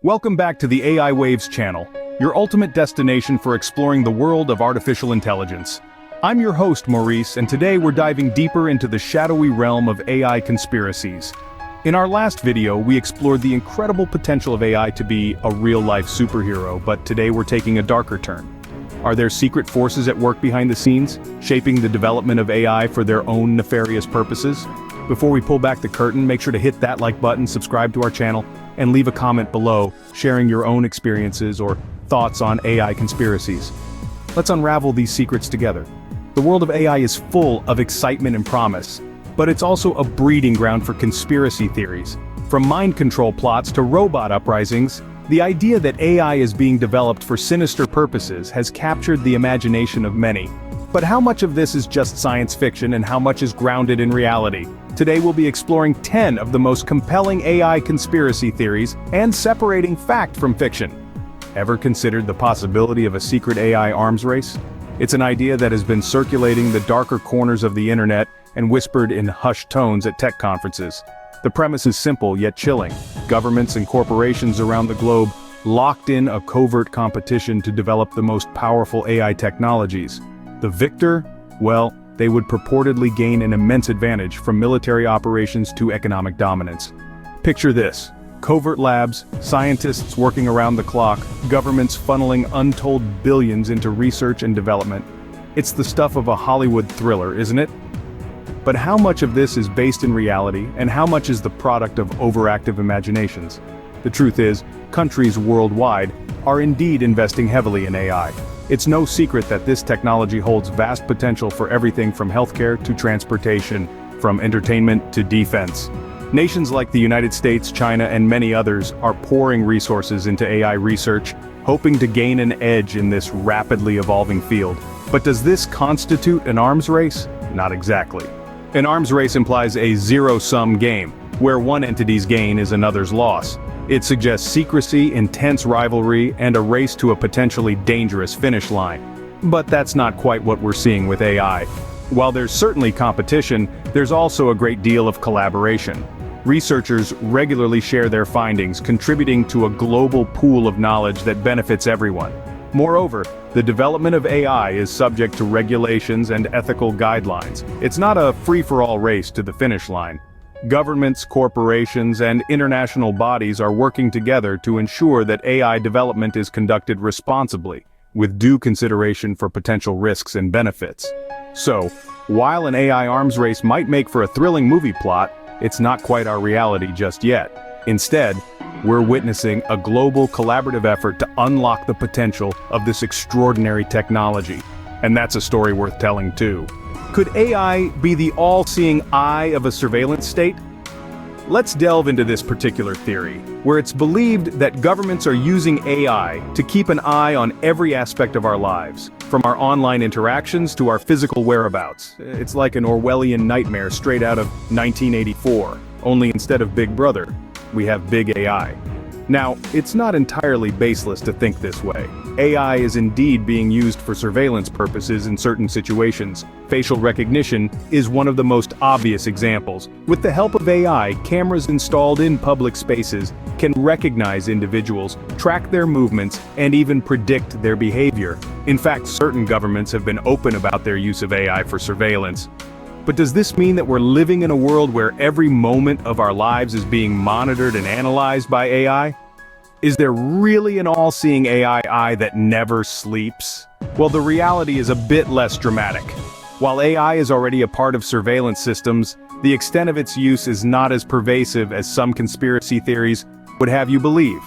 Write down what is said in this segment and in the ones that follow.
Welcome back to the AI Waves channel, your ultimate destination for exploring the world of artificial intelligence. I'm your host, Maurice, and today we're diving deeper into the shadowy realm of AI conspiracies. In our last video, we explored the incredible potential of AI to be a real-life superhero, but today we're taking a darker turn. Are there secret forces at work behind the scenes, shaping the development of AI for their own nefarious purposes? Before we pull back the curtain, make sure to hit that like button, subscribe to our channel, and leave a comment below, sharing your own experiences or thoughts on AI conspiracies. Let's unravel these secrets together. The world of AI is full of excitement and promise, but it's also a breeding ground for conspiracy theories. From mind control plots to robot uprisings, the idea that AI is being developed for sinister purposes has captured the imagination of many. But how much of this is just science fiction and how much is grounded in reality? Today we'll be exploring 10 of the most compelling AI conspiracy theories and separating fact from fiction. Ever considered the possibility of a secret AI arms race? It's an idea that has been circulating the darker corners of the internet and whispered in hushed tones at tech conferences. The premise is simple yet chilling. Governments and corporations around the globe locked in a covert competition to develop the most powerful AI technologies. The victor? Well, they would purportedly gain an immense advantage from military operations to economic dominance. Picture this: covert labs, scientists working around the clock, governments funneling untold billions into research and development. It's the stuff of a Hollywood thriller, isn't it? But how much of this is based in reality, and how much is the product of overactive imaginations? The truth is, countries worldwide are indeed investing heavily in AI. It's no secret that this technology holds vast potential for everything from healthcare to transportation, from entertainment to defense. Nations like the United States, China, and many others are pouring resources into AI research, hoping to gain an edge in this rapidly evolving field. But does this constitute an arms race? Not exactly. An arms race implies a zero-sum game, where one entity's gain is another's loss. It suggests secrecy, intense rivalry, and a race to a potentially dangerous finish line. But that's not quite what we're seeing with AI. While there's certainly competition, there's also a great deal of collaboration. Researchers regularly share their findings, contributing to a global pool of knowledge that benefits everyone. Moreover, the development of AI is subject to regulations and ethical guidelines. It's not a free-for-all race to the finish line. Governments, corporations, and international bodies are working together to ensure that AI development is conducted responsibly, with due consideration for potential risks and benefits. So, while an AI arms race might make for a thrilling movie plot, it's not quite our reality just yet. Instead, we're witnessing a global collaborative effort to unlock the potential of this extraordinary technology. And that's a story worth telling too. Could AI be the all-seeing eye of a surveillance state? Let's delve into this particular theory, where it's believed that governments are using AI to keep an eye on every aspect of our lives, from our online interactions to our physical whereabouts. It's like an Orwellian nightmare straight out of 1984, only instead of Big Brother, we have Big AI. Now, it's not entirely baseless to think this way. AI is indeed being used for surveillance purposes in certain situations. Facial recognition is one of the most obvious examples. With the help of AI, cameras installed in public spaces can recognize individuals, track their movements, and even predict their behavior. In fact, certain governments have been open about their use of AI for surveillance. But does this mean that we're living in a world where every moment of our lives is being monitored and analyzed by AI? Is there really an all-seeing AI eye that never sleeps? Well, the reality is a bit less dramatic. While AI is already a part of surveillance systems, the extent of its use is not as pervasive as some conspiracy theories would have you believe.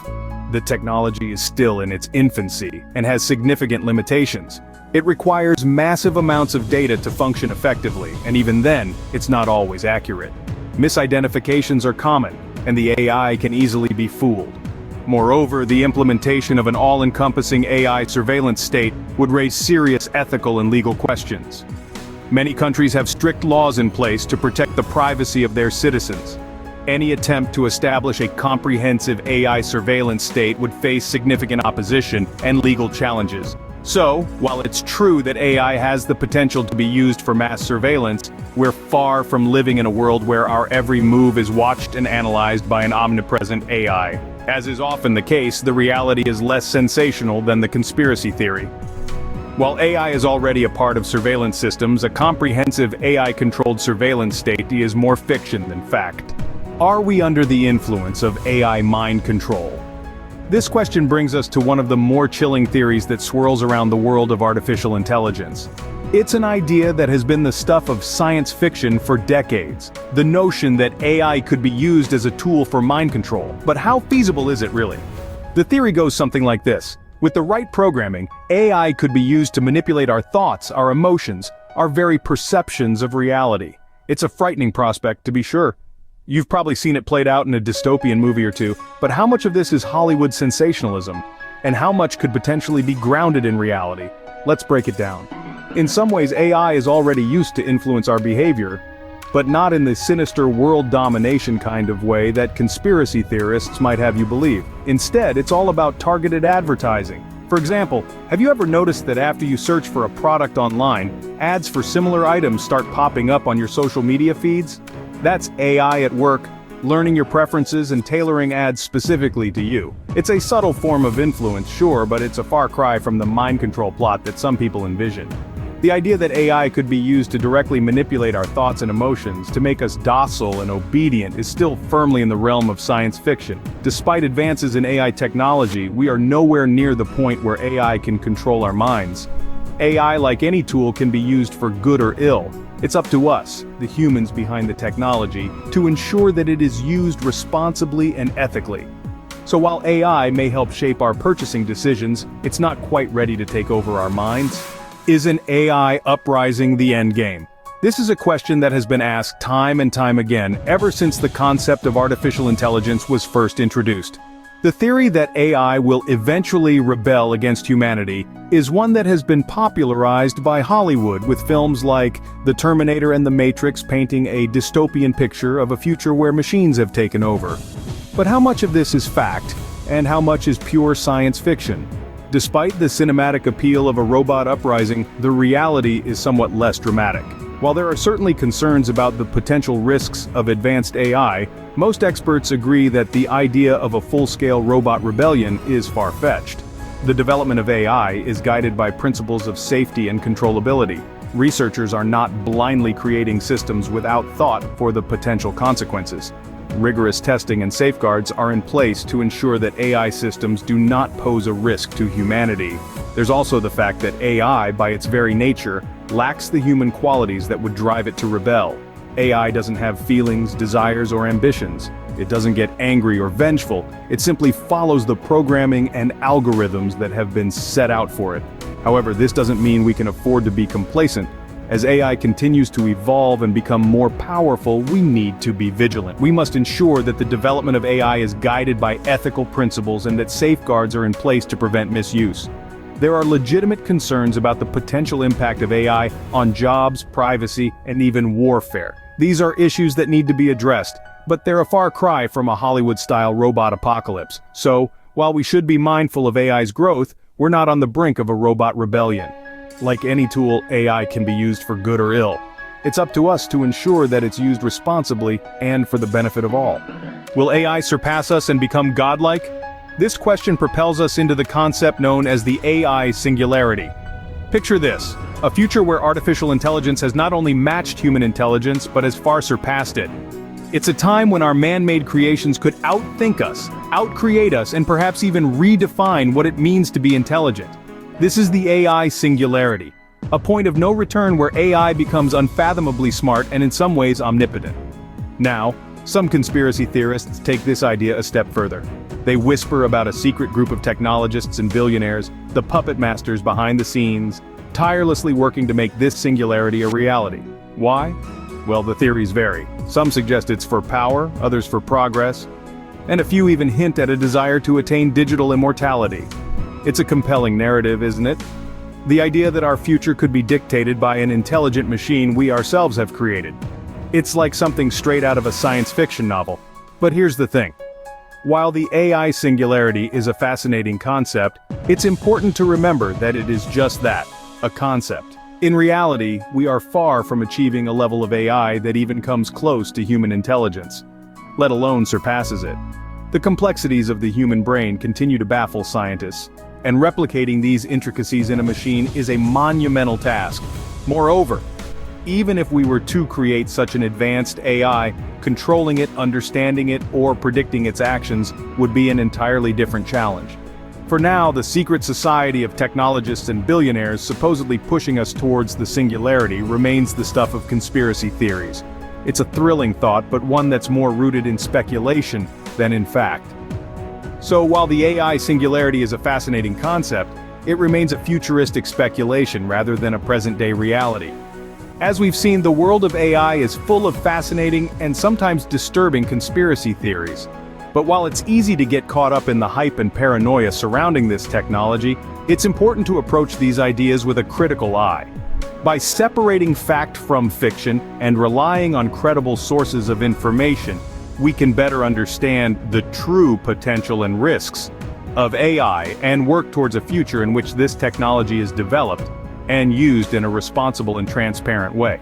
The technology is still in its infancy and has significant limitations. It requires massive amounts of data to function effectively, and even then, it's not always accurate. Misidentifications are common, and the AI can easily be fooled. Moreover, the implementation of an all-encompassing AI surveillance state would raise serious ethical and legal questions. Many countries have strict laws in place to protect the privacy of their citizens. Any attempt to establish a comprehensive AI surveillance state would face significant opposition and legal challenges. So, while it's true that AI has the potential to be used for mass surveillance, we're far from living in a world where our every move is watched and analyzed by an omnipresent AI. As is often the case, the reality is less sensational than the conspiracy theory. While AI is already a part of surveillance systems, a comprehensive AI-controlled surveillance state is more fiction than fact. Are we under the influence of AI mind control? This question brings us to one of the more chilling theories that swirls around the world of artificial intelligence. It's an idea that has been the stuff of science fiction for decades. The notion that AI could be used as a tool for mind control. But how feasible is it really? The theory goes something like this. With the right programming, AI could be used to manipulate our thoughts, our emotions, our very perceptions of reality. It's a frightening prospect, to be sure. You've probably seen it played out in a dystopian movie or two, but how much of this is Hollywood sensationalism? And how much could potentially be grounded in reality? Let's break it down. In some ways, AI is already used to influence our behavior, but not in the sinister world domination kind of way that conspiracy theorists might have you believe. Instead, it's all about targeted advertising. For example, have you ever noticed that after you search for a product online, ads for similar items start popping up on your social media feeds? That's AI at work, learning your preferences and tailoring ads specifically to you. It's a subtle form of influence, sure, but it's a far cry from the mind control plot that some people envision. The idea that AI could be used to directly manipulate our thoughts and emotions, to make us docile and obedient, is still firmly in the realm of science fiction. Despite advances in AI technology, we are nowhere near the point where AI can control our minds. AI, like any tool, can be used for good or ill. It's up to us, the humans behind the technology, to ensure that it is used responsibly and ethically. So while AI may help shape our purchasing decisions, it's not quite ready to take over our minds. Is an AI uprising the endgame? This is a question that has been asked time and time again ever since the concept of artificial intelligence was first introduced. The theory that AI will eventually rebel against humanity is one that has been popularized by Hollywood, with films like The Terminator and The Matrix painting a dystopian picture of a future where machines have taken over. But how much of this is fact, and how much is pure science fiction? Despite the cinematic appeal of a robot uprising, the reality is somewhat less dramatic. While there are certainly concerns about the potential risks of advanced AI, most experts agree that the idea of a full-scale robot rebellion is far-fetched. The development of AI is guided by principles of safety and controllability. Researchers are not blindly creating systems without thought for the potential consequences. Rigorous testing and safeguards are in place to ensure that AI systems do not pose a risk to humanity. There's also the fact that AI, by its very nature, lacks the human qualities that would drive it to rebel. AI doesn't have feelings, desires, or ambitions. It doesn't get angry or vengeful. It simply follows the programming and algorithms that have been set out for it. However, this doesn't mean we can afford to be complacent. As AI continues to evolve and become more powerful, we need to be vigilant. We must ensure that the development of AI is guided by ethical principles and that safeguards are in place to prevent misuse. There are legitimate concerns about the potential impact of AI on jobs, privacy, and even warfare. These are issues that need to be addressed, but they're a far cry from a Hollywood-style robot apocalypse. So, while we should be mindful of AI's growth, we're not on the brink of a robot rebellion. Like any tool, AI can be used for good or ill. It's up to us to ensure that it's used responsibly and for the benefit of all. Will AI surpass us and become godlike? This question propels us into the concept known as the AI singularity. Picture this, a future where artificial intelligence has not only matched human intelligence, but has far surpassed it. It's a time when our man-made creations could outthink us, outcreate us, and perhaps even redefine what it means to be intelligent. This is the AI singularity, a point of no return where AI becomes unfathomably smart and in some ways omnipotent. Now, some conspiracy theorists take this idea a step further. They whisper about a secret group of technologists and billionaires, the puppet masters behind the scenes, tirelessly working to make this singularity a reality. Why? Well, the theories vary. Some suggest it's for power, others for progress, and a few even hint at a desire to attain digital immortality. It's a compelling narrative, isn't it? The idea that our future could be dictated by an intelligent machine we ourselves have created. It's like something straight out of a science fiction novel. But here's the thing. While the AI singularity is a fascinating concept, it's important to remember that it is just that, a concept. In reality, we are far from achieving a level of AI that even comes close to human intelligence, let alone surpasses it. The complexities of the human brain continue to baffle scientists, and replicating these intricacies in a machine is a monumental task. Moreover, even if we were to create such an advanced AI, controlling it, understanding it, or predicting its actions would be an entirely different challenge. For now, the secret society of technologists and billionaires supposedly pushing us towards the singularity remains the stuff of conspiracy theories. It's a thrilling thought, but one that's more rooted in speculation than in fact. So while the AI singularity is a fascinating concept, it remains a futuristic speculation rather than a present-day reality. As we've seen, the world of AI is full of fascinating and sometimes disturbing conspiracy theories. But while it's easy to get caught up in the hype and paranoia surrounding this technology, it's important to approach these ideas with a critical eye. By separating fact from fiction and relying on credible sources of information, we can better understand the true potential and risks of AI and work towards a future in which this technology is developed and used in a responsible and transparent way.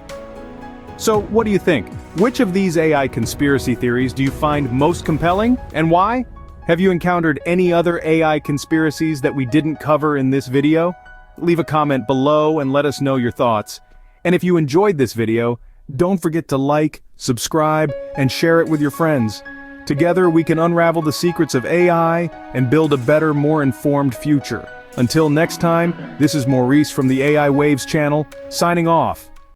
So, what do you think? Which of these AI conspiracy theories do you find most compelling, and why? Have you encountered any other AI conspiracies that we didn't cover in this video? Leave a comment below and let us know your thoughts. And if you enjoyed this video, don't forget to like, subscribe, and share it with your friends. Together we can unravel the secrets of AI and build a better, more informed future. Until next time, this is Maurice from the AI Waves channel, signing off.